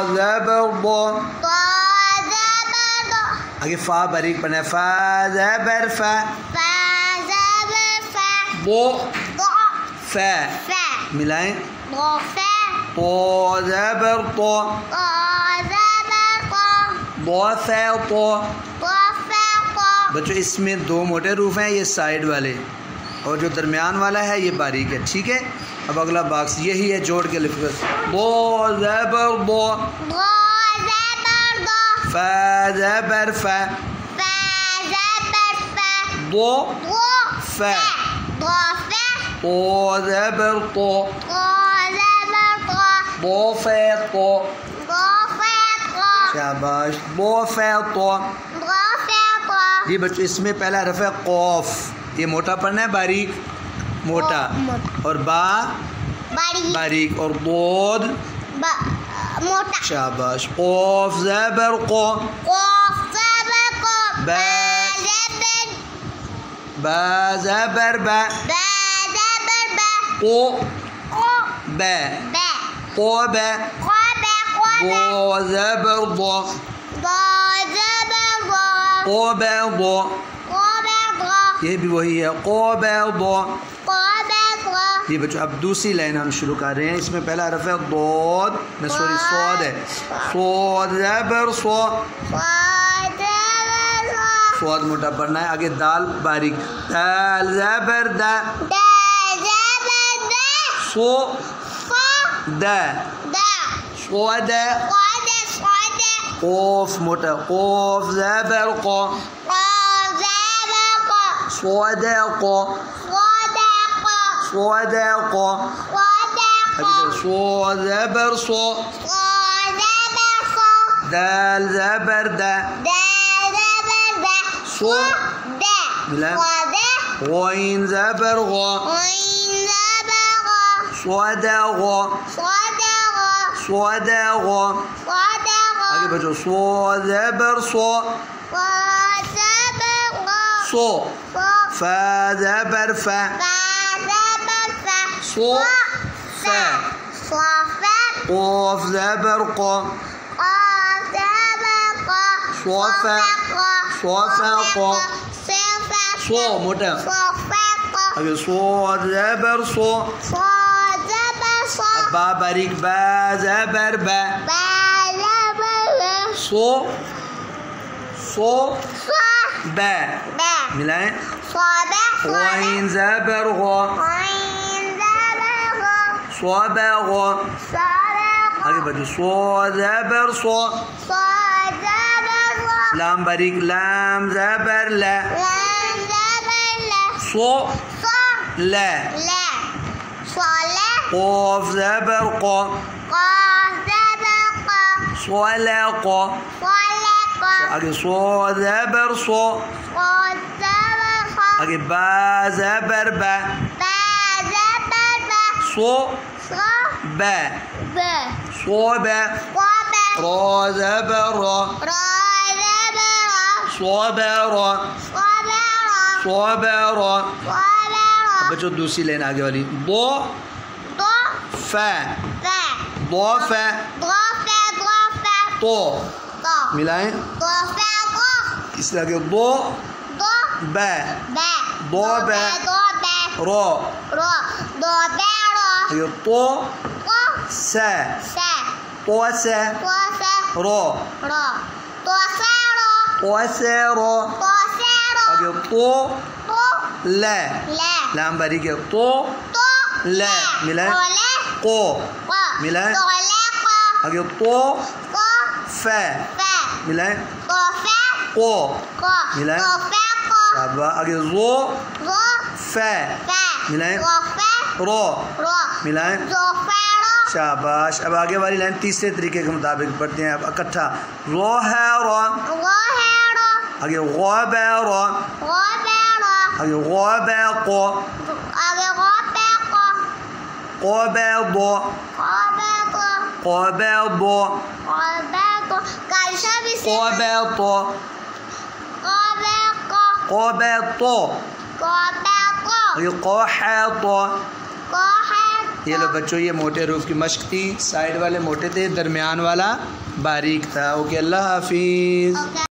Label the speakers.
Speaker 1: ज़बर ब, आगे फा बारीक बना है, फा ज़बर फा, बो फा, मिलाएं, तो ज़बर तो, बो फा तो। बच्चों इसमें दो मोटे रूफ हैं, ये साइड वाले, और जो दरमियान वाला है ये बारीक है, ठीक है। अब अगला बॉक्स यही है, जोड़ के लिखो, बो ज़बर बो, फा ज़बर फा, बो फा, तो ज़बर तो, बो फा तो, शाबाश, बो फा तो। जी बच्चों इसमें पहला हरफ है कौफ, ये मोटा पढ़ना है, बारीक मोटा, और बा बारीक, और बोद
Speaker 2: मोटा।
Speaker 1: शाबाश, कौफ ज़बर को, बा ज़बर बा, को बा, को बा, बो ज़बर बो, को बा बो, ये भी वही है, को बा बो। जी बच्चों अब दूसरी लाइन हम शुरू कर रहे हैं, इसमें पहला हरफ है दोद, न सॉरी सौद है, सौद ज़बर सो, सौद मोटा पढ़ना है, आगे दाल बारीक, दाल ज़बर दा, सो दा, सो दा, क़ोफ मोटा, क़ोफ ज़बर को, सौदक़ो, सौदक़ो, सो ज़बर सो, दाल ज़बर दा, सो मिला, ग़ोइन ज़बर ग़ो, सौदक़ो, सौदक़ो। आगे बचो, सो ज़बर सो, सो, फा ज़बर फा, सो फा, क़ोफ ज़बर को, सोफ़ा, सोफ़ा को, सो मोटा, आगे सो ज़बर सो, बा बारीक, बा ज़बर बा, सो सो बा, मिलाएं, ग़ोइन ज़बर ग़ो, सोबग़ो, आगे बढ़ो, सो ज़बर सो, लाम बारीक, लाम ज़बर ला, सो ला, क़ोफ ज़बर को, सोलक़ो, आगे सो ज़बर सो, आगे बा ज़बर बा, सो बा, सो बा, रो ज़बर रो, सो बा रो, सो बा रो। बच्चों दूसरी लाइन आगे वाली, दो फा, दो फा, तो मिलाएं, इसलिए आगे दो बा, दो बा, रो, ये तो से, तो से, रो, तो से रो, आगे तो ले, लाम बारीक है, तो ले, मिलाएं, को मिलाएं, आगे तो फे मिलाएं, को मिलाएं, आगे रो फे मिलाएं, रो मिलाएं, शाबाश। अब आगे वाली लाइन तीसरे तरीके के मुताबिक पढ़ते हैं। अब इकट्ठा, रो है रो, आगे गो बे रो, आगे गो बे को, को बे बो, को बे बो, को बे तो, को बे तो, आगे को है तो, ये लो बच्चों, ये मोटे हरूफ की मश्क थी। साइड वाले मोटे थे, दरमियान वाला बारीक था। ओके, अल्लाह हाफिज़।